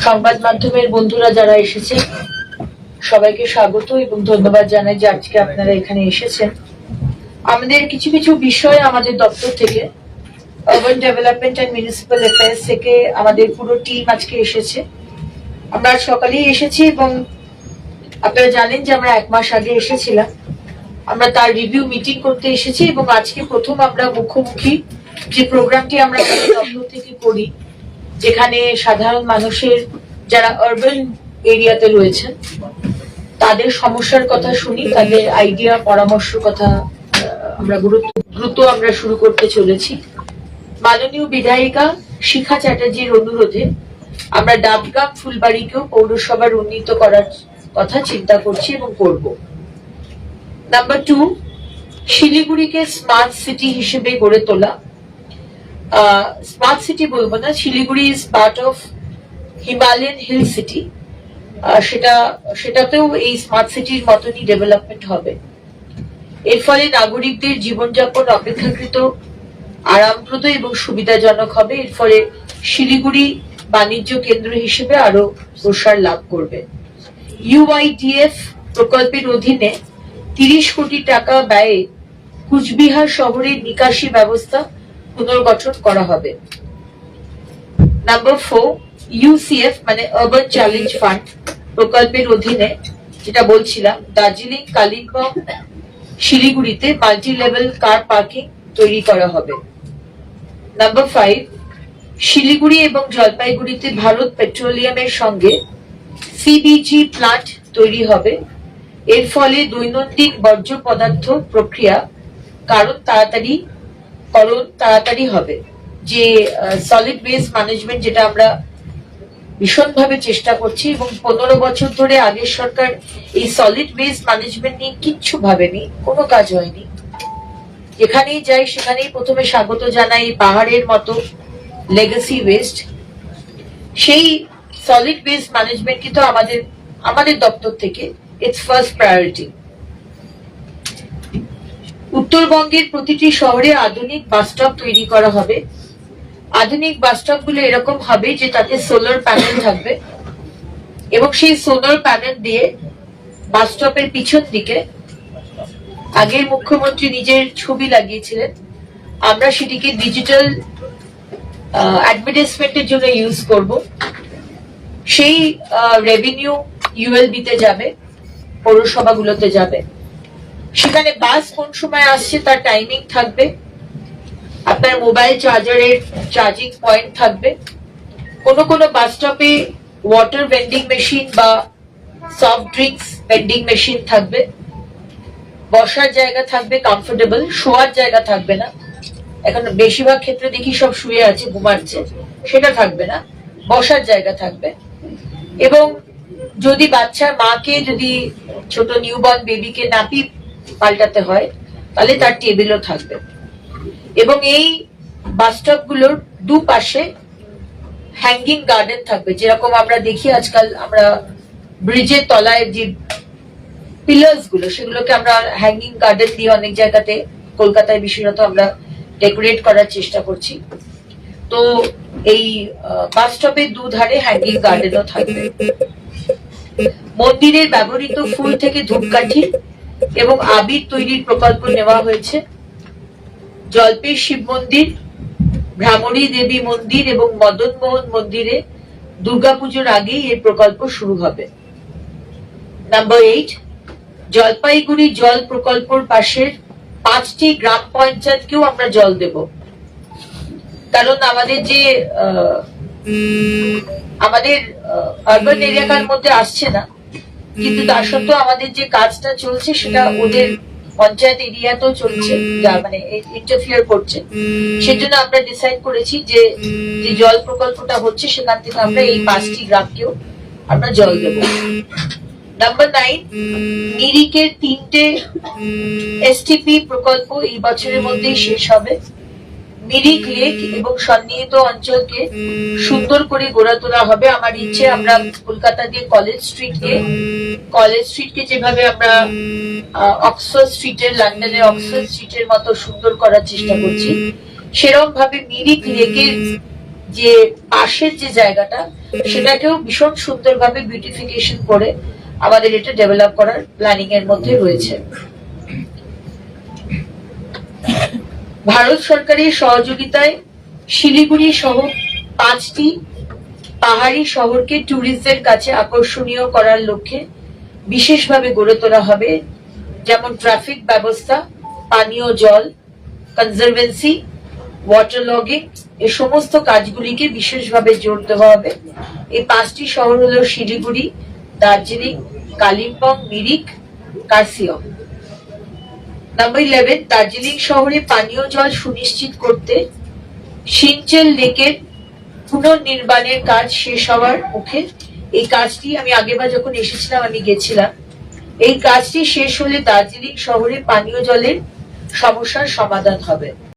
সংবাদ মাধ্যমের বন্ধুরা যারা এসেছে সবাইকে স্বাগত এবং ধন্যবাদ জানাই যে আজকে আপনারা এখানে এসেছেন। আমাদের কিছু কিছু বিষয় আমাদের দপ্তর থেকে urban development and municipal affairs থেকে আমাদের পুরো টিম আজকে এসেছে। আমরা সকালেই এসেছি এবং আপনারা জানেন যে আমরা 1 মাস আগে এসেছিলাম। আমরা তার রিভিউ মিটিং করতে এসেছি এবং আজকে প্রথম আমরা মুখোমুখি যে প্রোগ্রামটি আমরা আমাদের দপ্তর থেকে করি, যেখানে সাধারণ মানুষের যারা আরবান এরিয়াতে রয়েছেন তাদের সমস্যার কথা শুনি, তাদের আইডিয়া পরামর্শ কথা আমরা দ্রুত আমরা শুরু করতে চলেছি। মাননীয় বিধায়িকা শিখা চ্যাটার্জির অনুরোধে আমরা ডাবগ্রাম ফুলবাড়িকেও পৌরসভার উন্নীত করার কথা চিন্তা করছি এবং করব। নাম্বার 2, শিলিগুড়িকে স্মার্ট সিটি হিসেবে গড়ে তোলা। স্মার্ট সিটি বলবো না, Siliguri is part of Himalayan hill city. সেটাতেও এই স্মার্ট সিটির মতনই ডেভেলপমেন্ট হবে। এর ফলে নাগরিকদের জীবনযাপন অপেক্ষাকৃত আরামপ্রদ এবং সুবিধাজনক হবে। এর ফলে শিলিগুড়ি বাণিজ্য কেন্দ্র হিসেবে আরো প্রসার লাভ করবে। ইউআইডিএফ প্রকল্পের অধীনে 30 কোটি টাকা ব্যয়ে কুচবিহার শহরের নিকাশি ব্যবস্থা পুনর্গঠন করা হবে। নাম্বার 4, ইউসিএফ মানে আরবান চ্যালেঞ্জ ফান্ড প্রকল্পের অধীনে যেটা বলছিলাম, দার্জিলিং, কালিম্পং, শিলিগুড়িতে মাল্টি লেভেল কার পার্কিং তৈরি করা হবে। নাম্বার 5, শিলিগুড়ি এবং জলপাইগুড়িতে ভারত পেট্রোলিয়ামের সঙ্গে সিবিজি প্লান্ট তৈরি হবে। এর ফলে দৈনন্দিন বর্জ্য পদার্থ প্রক্রিয়া কারণ তাড়াতাড়ি হবে। যে সলিড ওয়েস্ট ম্যানেজমেন্ট যেটা আমরা ভীষণভাবে চেষ্টা করছি এবং 15 বছর ধরে আগের সরকার এই সলিড ওয়েস্ট ম্যানেজমেন্ট নিয়ে কিচ্ছু ভাবেনি, কোনো কাজ হয়নি। যেখানেই যাই সেখানেই প্রথমে স্বাগত জানাই পাহাড়ের মতো লেগাসি ওয়েস্ট। সেই সলিড ওয়েস্ট ম্যানেজমেন্ট কিন্তু আমাদের দপ্তর থেকে ইটস ফার্স্ট প্রায়োরিটি। উত্তরবঙ্গের প্রতিটি শহরে আধুনিক বাস স্টপ তৈরি করা হবে। আধুনিক বাস স্টপ গুলো এরকম হবে যে তাতে সোলার প্যানেল থাকবে এবং সেই সোলার প্যানেল দিয়ে বাস স্টপের পিছন দিকে আগের মুখ্যমন্ত্রী নিজের ছবি লাগিয়েছিলেন। আমরা সেটিকে ডিজিটাল অ্যাডভার্টাইজমেন্টের জন্য ইউজ করব। সেই রেভিনিউ ইউএলবি তে যাবে, পৌরসভাগুলোতে যাবে। সেখানে বাস কোন সময় আসছে তার টাইমিং থাকবে। আপনার মোবাইল চার্জারের চার্জিং পয়েন্ট থাকবে। কোন বাস স্টপে ওয়াটার ভেন্ডিং মেশিন বা সফট ড্রিঙ্কস ভেন্ডিং মেশিন থাকবে। বসার জায়গা থাকবে কমফোর্টেবল, শোয়ার জায়গা থাকবে না। এখন বেশিরভাগ ক্ষেত্রে দেখি সব শুয়ে আছে, ঘুমাচ্ছে, সেটা থাকবে না, বসার জায়গা থাকবে। এবং যদি বাচ্চার মাকে যদি ছোট নিউবর্ন বেবিকে নাপি পাল্টাতে হয় তাহলে তার টেবিলও থাকবে। এবং এই বাস স্টপ গুলোর দুপাশে হ্যাঙ্গিং গার্ডেন থাকবে, যেরকম আমরা দেখি আজকাল আমরা ব্রিজের তলায় যে পিলার্স গুলো সেগুলোকে আমরা হ্যাঙ্গিং গার্ডেন দিয়ে অনেক জায়গাতে কলকাতায় বিশেষত আমরা ডেকোরেট করার চেষ্টা করছি। তো এই বাস স্টপের দুধারে হ্যাঙ্গিং গার্ডেনও থাকবে। মন্দিরের ব্যবহৃত ফুল থেকে ধূপকাঠি এবং আবির তৈরির প্রকল্প নেওয়া হয়েছে। জলপেশ শিব মন্দির, ভ্রামরী দেবী মন্দির এবং মদন মোহন মন্দিরে দুর্গাপুজোর আগেই এই প্রকল্প শুরু হবে। নাম্বার 8, জলপাইগুড়ি জল প্রকল্পের পাশের 5টি গ্রাম পঞ্চায়েতকেও আমরা জল দেব। কারণ আমাদের যে আমাদের আরবান এরিয়ার মধ্যে আসছে না, কিন্তু তার সত্ত্বেও আমাদের যে কাজটা চলছে সেটা ওদের পঞ্চায়েত এরিয়াতেও চলছে, যা মানে ইন্টারফিয়ার করছে। সেজন্য আমরা ডিসাইড করেছি যে জল প্রকল্পটা হচ্ছে সেখান থেকে আমরা এই 5টি গ্রামকেও আমরা জল দেব। নাম্বার 9, মিরিকের 3টে এসটিপি প্রকল্প এই বছরের মধ্যেই শেষ হবে। মিরিক লেক এবং সন্নিহিত অঞ্চলকে সুন্দর করে গড়ে তোলা হবে। আমার ইচ্ছে আমরা কলকাতা দিয়ে কলেজ স্ট্রিটকে যেভাবে আমরা অক্সফোর্ড স্ট্রিটের, লন্ডনের অক্সফোর্ড স্ট্রিটের মতো সুন্দর করার চেষ্টা করছি, সেরকম ভাবে মিরিক লেকের যে পাশের যে জায়গাটা সেটাকেও ভীষণ সুন্দরভাবে বিউটিফিকেশন করে আমাদের এটা ডেভেলপ করার প্ল্যানিং এর মধ্যে রয়েছে। ভারত সরকারের সহযোগিতায় শিলিগুড়ি সহ 5টি পাহাড়ি শহরকে ট্যুরিস্টদের কাছে আকর্ষণীয় করার লক্ষ্যে বিশেষভাবে গড়ে তোলা হবে, যেমন ট্রাফিক ব্যবস্থা, পানীয় জল, কনজারভেন্সি, ওয়াটার লগিং, এই সমস্ত কাজগুলিকে বিশেষভাবে জোর দেওয়া হবে। এই 5টি শহর হলো শিলিগুড়ি, দার্জিলিং, কালিম্পং, মিরিক, কার্সিয়ং। নাম্বার 11, দার্জিলিং শহরে পানীয় জল সুনিশ্চিত করতে সিনচেল লেকের পুনর্নির্মাণের কাজ শেষ হওয়ার মুখে। এই কাজটি আমি আগেরবার যখন এসেছিলাম আমি গেছিলাম। এই কাজটি শেষ হলে দার্জিলিং শহরে পানীয় জলের সমস্যার সমাধান হবে।